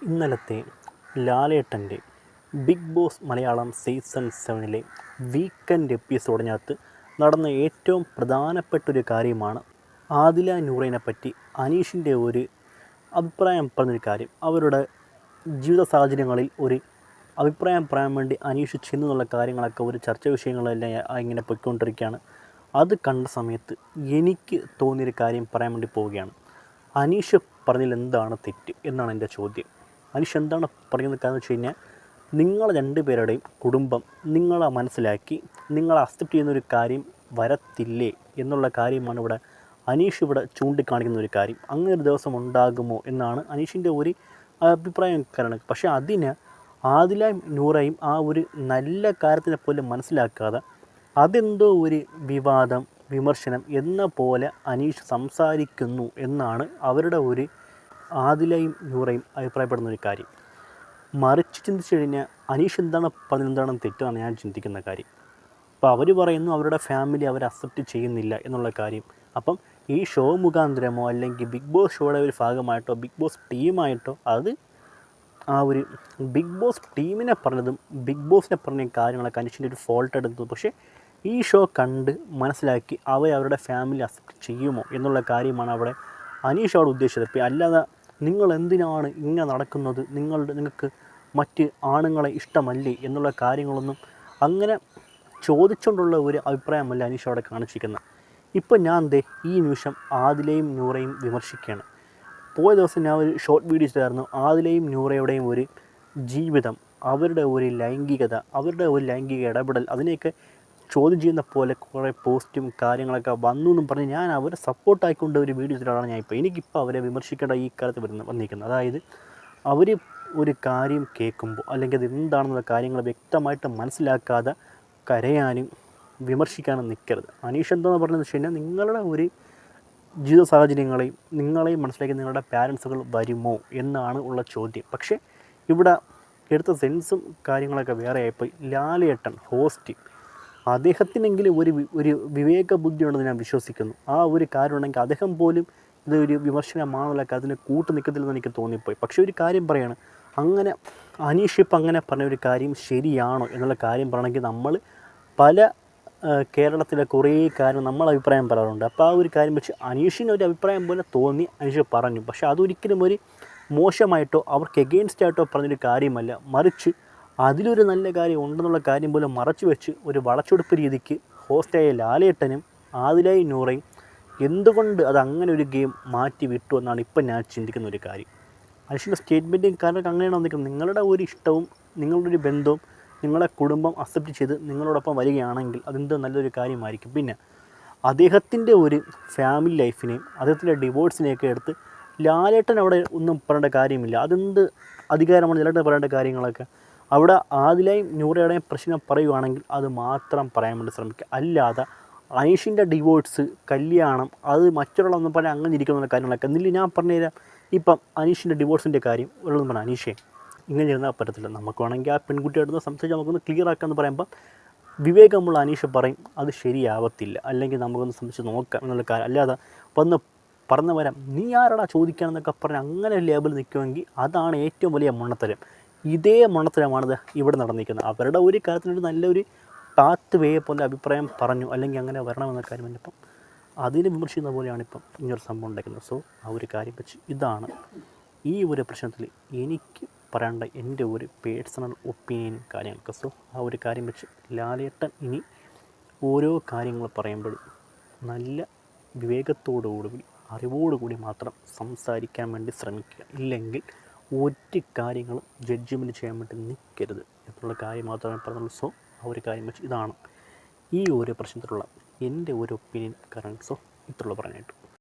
ഇന്നലത്തെ ലാലേട്ടൻ്റെ Big Boss Malayalam season 7 weekend എപ്പിസോഡിനകത്ത് നടന്ന ഏറ്റവും പ്രധാനപ്പെട്ടൊരു കാര്യമാണ് ആദില നൂറിനെ പറ്റി അനീഷിൻ്റെ ഒരു അഭിപ്രായം പറഞ്ഞൊരു കാര്യം. അവരുടെ ജീവിത സാഹചര്യങ്ങളിൽ ഒരു അഭിപ്രായം പറയാൻ വേണ്ടി അനീഷ് ചെന്നുള്ള കാര്യങ്ങളൊക്കെ ഒരു ചർച്ച വിഷയങ്ങളെല്ലാം ഇങ്ങനെ പൊയ്ക്കൊണ്ടിരിക്കുകയാണ്. അത് കണ്ട സമയത്ത് എനിക്ക് തോന്നിയൊരു കാര്യം പറയാൻ വേണ്ടി പോവുകയാണ്. അനീഷ് പറഞ്ഞതിൽ എന്താണ് തെറ്റ് എന്നാണ് എൻ്റെ ചോദ്യം. അനീഷ് എന്താണ് പറയുന്നത് കാരണം വെച്ച് കഴിഞ്ഞാൽ, നിങ്ങൾ രണ്ടുപേരുടെയും കുടുംബം നിങ്ങളെ മനസ്സിലാക്കി നിങ്ങളെ അക്സെപ്റ്റ് ചെയ്യുന്നൊരു കാര്യം വരത്തില്ലേ എന്നുള്ള കാര്യമാണ് ഇവിടെ അനീഷ് ഇവിടെ ചൂണ്ടിക്കാണിക്കുന്ന ഒരു കാര്യം. അങ്ങനെ ഒരു ദിവസം ഉണ്ടാകുമോ എന്നാണ് അനീഷിൻ്റെ ഒരു അഭിപ്രായം. കാരണം പക്ഷേ അതിന് ആദിലയും നൂറയും ആ ഒരു നല്ല കാര്യത്തിനെ പോലും മനസ്സിലാക്കാതെ അതെന്തോ ഒരു വിവാദം, വിമർശനം എന്ന പോലെ അനീഷ് സംസാരിക്കുന്നു എന്നാണ് അവരുടെ ഒരു ആദിലയും നൂറയും അഭിപ്രായപ്പെടുന്ന ഒരു കാര്യം. മറിച്ച് ചിന്തിച്ചു കഴിഞ്ഞാൽ അനീഷ് എന്താണ് പറഞ്ഞെന്താണെന്ന് തെറ്റാണ് ഞാൻ ചിന്തിക്കുന്ന കാര്യം. അപ്പോൾ അവർ പറയുന്നു അവരുടെ ഫാമിലി അവരെ അക്സെപ്റ്റ് ചെയ്യുന്നില്ല എന്നുള്ള കാര്യം. അപ്പം ഈ ഷോ മുഖാന്തരമോ അല്ലെങ്കിൽ ബിഗ് ബോസ് ഷോയുടെ ഒരു ഭാഗമായിട്ടോ ബിഗ് ബോസ് ടീമായിട്ടോ അത് ആ ഒരു ബിഗ് ബോസ് ടീമിനെ പറഞ്ഞതും ബിഗ് ബോസിനെ പറഞ്ഞ കാര്യങ്ങളൊക്കെ അനീഷിൻ്റെ ഒരു ഫോൾട്ട് എടുത്തു. പക്ഷേ ഈ ഷോ കണ്ട് മനസ്സിലാക്കി അവരുടെ ഫാമിലി അക്സെപ്റ്റ് ചെയ്യുമോ എന്നുള്ള കാര്യമാണ് അവിടെ അനീഷ് അവിടെ ഉദ്ദേശിച്ചത്. ഇപ്പോൾ അല്ലാതെ നിങ്ങൾ എന്തിനാണ് ഇങ്ങനെ നടക്കുന്നത്, നിങ്ങൾക്ക് മറ്റ് ആണുങ്ങളെ ഇഷ്ടമല്ലേ എന്നുള്ള കാര്യങ്ങളൊന്നും അങ്ങനെ ചോദിച്ചുകൊണ്ടുള്ള ഒരു അഭിപ്രായമല്ല അനീഷ് അവിടെ കാണിച്ചിരിക്കുന്നത്. ഇപ്പം ഞാൻ ഈ നിമിഷം ആദിലയും നൂറയും വിമർശിക്കുകയാണ്. പോയ ദിവസം ഞാൻ ഒരു ഷോർട്ട് വീഡിയോ ചെയ്തായിരുന്നു. ആദിലയും നൂറയുടെയും ഒരു ജീവിതം, അവരുടെ ഒരു ലൈംഗികത, അവരുടെ ഒരു ലൈംഗിക ഇടപെടൽ, അതിനെയൊക്കെ ചോദ്യം ചെയ്യുന്ന പോലെ കുറേ പോസ്റ്റും കാര്യങ്ങളൊക്കെ വന്നു എന്നും പറഞ്ഞ് ഞാൻ അവരെ സപ്പോർട്ടായിക്കൊണ്ട് ഒരു വീഡിയോ ചെയ്തിട്ടാണ് ഞാനിപ്പോൾ എനിക്കിപ്പോൾ അവരെ വിമർശിക്കേണ്ട ഈ കാലത്ത് വന്നിരിക്കുന്നത്. അതായത് അവർ ഒരു കാര്യം കേൾക്കുമ്പോൾ അല്ലെങ്കിൽ അത് എന്താണെന്നുള്ള കാര്യങ്ങൾ വ്യക്തമായിട്ട് മനസ്സിലാക്കാതെ കരയാനും വിമർശിക്കാനും നിൽക്കരുത്. അനീഷ് എന്താണെന്ന് പറഞ്ഞതെന്ന് വെച്ച് കഴിഞ്ഞാൽ, നിങ്ങളുടെ ഒരു ജീവിത സാഹചര്യങ്ങളെയും നിങ്ങളെയും മനസ്സിലാക്കി നിങ്ങളുടെ പാരൻസുകൾ വരുമോ എന്നാണ് ഉള്ള ചോദ്യം. പക്ഷേ ഇവിടെ എടുത്ത സെൻസും കാര്യങ്ങളൊക്കെ വേറെ ആയിപ്പോയി. ലാലേട്ടൻ ഹോസ്റ്റ്, അദ്ദേഹത്തിനെങ്കിലും ഒരു വിവേക ബുദ്ധി ഉണ്ടെന്ന് ഞാൻ വിശ്വസിക്കുന്നു. ആ ഒരു കാര്യം ഉണ്ടെങ്കിൽ അദ്ദേഹം പോലും ഇതൊരു വിമർശനമാണല്ലോ അതിന് കൂട്ട് നിൽക്കത്തില്ലെന്ന് എനിക്ക് തോന്നിപ്പോയി. പക്ഷേ ഒരു കാര്യം പറയാണ്, അങ്ങനെ അനീഷ് ഇപ്പം അങ്ങനെ പറഞ്ഞ ഒരു കാര്യം ശരിയാണോ എന്നുള്ള കാര്യം പറയണമെങ്കിൽ നമ്മൾ പല കേരളത്തിലെ കുറേ കാര്യം നമ്മൾ അഭിപ്രായം പറയാറുണ്ട്. അപ്പോൾ ആ ഒരു കാര്യം വെച്ച് അനീഷിന് ഒരു അഭിപ്രായം പോലെ തോന്നി, അനീഷ് പറഞ്ഞു. പക്ഷേ അതൊരിക്കലും ഒരു മോശമായിട്ടോ അവർക്ക് എഗെയിൻസ്റ്റ് ആയിട്ടോ പറഞ്ഞൊരു കാര്യമല്ല. മറിച്ച് അതിലൊരു നല്ല കാര്യം ഉണ്ടെന്നുള്ള കാര്യം പോലും മറച്ചു വെച്ച് ഒരു വളച്ചൊടുപ്പ് രീതിക്ക് ഹോസ്റ്റായ ലാലേട്ടനും ആദിലയും നൂറയും എന്തുകൊണ്ട് അത് അങ്ങനെ ഒരു ഗെയിം മാറ്റി വിട്ടു എന്നാണ് ഇപ്പം ഞാൻ ചിന്തിക്കുന്ന ഒരു കാര്യം. അനീഷിൻ്റെ സ്റ്റേറ്റ്മെൻറ്റും കാരണം അങ്ങനെയാണ് വന്നിരിക്കുന്നത്. നിങ്ങളുടെ ഒരു ഇഷ്ടവും നിങ്ങളുടെ ഒരു ബന്ധവും നിങ്ങളെ കുടുംബം അക്സെപ്റ്റ് ചെയ്ത് നിങ്ങളോടൊപ്പം വരികയാണെങ്കിൽ അതെന്തോ നല്ലൊരു കാര്യമായിരിക്കും. പിന്നെ അദ്ദേഹത്തിൻ്റെ ഒരു ഫാമിലി ലൈഫിനെയും അദ്ദേഹത്തിൻ്റെ ഡിവോഴ്സിനെയൊക്കെ എടുത്ത് ലാലേട്ടൻ അവിടെ ഒന്നും പറയേണ്ട കാര്യമില്ല. അതെന്ത് അധികാരമാണ് ലാലേട്ടൻ പറയേണ്ട കാര്യങ്ങളൊക്കെ. അവിടെ ആദിലയും നൂറയുടെയും പ്രശ്നം പറയുകയാണെങ്കിൽ അത് മാത്രം പറയാൻ വേണ്ടി ശ്രമിക്കുക. അല്ലാതെ അനീഷിൻ്റെ ഡിവോഴ്സ്, കല്യാണം, അത് മറ്റുള്ളതൊന്നും പറഞ്ഞാൽ അങ്ങനെ ഇരിക്കുന്ന കാര്യങ്ങളൊക്കെ എന്നില്ല. ഞാൻ പറഞ്ഞുതരാം. ഇപ്പം അനീഷിൻ്റെ ഡിവോഴ്സിൻ്റെ കാര്യം ഉള്ളതെന്ന് പറഞ്ഞാൽ, അനീഷേ ഇങ്ങനെ ഇരുന്നാൽ പറ്റത്തില്ല, നമുക്ക് വേണമെങ്കിൽ ആ പെൺകുട്ടിയായിട്ടൊന്ന് സംസാരിച്ച് നമുക്കൊന്ന് ക്ലിയർ ആക്കാമെന്ന് പറയുമ്പോൾ വിവേകമുള്ള അനീഷ് പറയും അത് ശരിയാവത്തില്ല, അല്ലെങ്കിൽ നമുക്കൊന്ന് സംബന്ധിച്ച് നോക്കാം എന്നുള്ള കാര്യം. അല്ലാതെ വന്ന് പറഞ്ഞു വരാം നീ ആരടാ ചോദിക്കുകയാണെന്നൊക്കെ പറഞ്ഞ് അങ്ങനെ ലേബിൾ നിൽക്കുമെങ്കിൽ അതാണ് ഏറ്റവും വലിയ മണ്ടത്തരം. ഇതേ മണ്ടത്തരമാണിത് ഇവിടെ നടന്നിരിക്കുന്നത്. അവരുടെ ഒരു കാര്യത്തിനൊരു നല്ലൊരു പാത്ത് വേ പോലെ അഭിപ്രായം പറഞ്ഞു, അല്ലെങ്കിൽ അങ്ങനെ വരണമെന്ന കാര്യം വന്നപ്പം അതിനെ വിമർശിക്കുന്ന പോലെയാണ് ഇപ്പം ഇങ്ങനൊരു സംഭവം ഉണ്ടാക്കുന്നത്. സോ ആ ഒരു കാര്യം വെച്ച് ഇതാണ് ഈ ഒരു പ്രശ്നത്തിൽ എനിക്ക് പറയേണ്ട എൻ്റെ ഒരു പേഴ്സണൽ ഒപ്പീനിയൻ കാര്യങ്ങളൊക്കെ. സോ ആ ഒരു കാര്യം വെച്ച് ലാലേട്ടൻ ഇനി ഓരോ കാര്യങ്ങൾ പറയുമ്പോഴും നല്ല വിവേകത്തോടുകൂടി അറിവോടുകൂടി മാത്രം സംസാരിക്കാൻ വേണ്ടി ശ്രമിക്കുക. ഇല്ലെങ്കിൽ ഒരു കാര്യങ്ങളും ജഡ്ജ്മെൻറ്റ് ചെയ്യാൻ വേണ്ടി നിൽക്കരുത് എന്നുള്ള കാര്യം മാത്രമേ പറഞ്ഞുള്ളൂ. സോ ആ ഒരു കാര്യം വെച്ച് ഇതാണ് ഈ ഒരു പ്രശ്നത്തിലുള്ള എൻ്റെ ഒരു ഒപ്പീനിയൻ. കാരണം സോ ഇത്രയുള്ളൂ പറയാനായിട്ട്.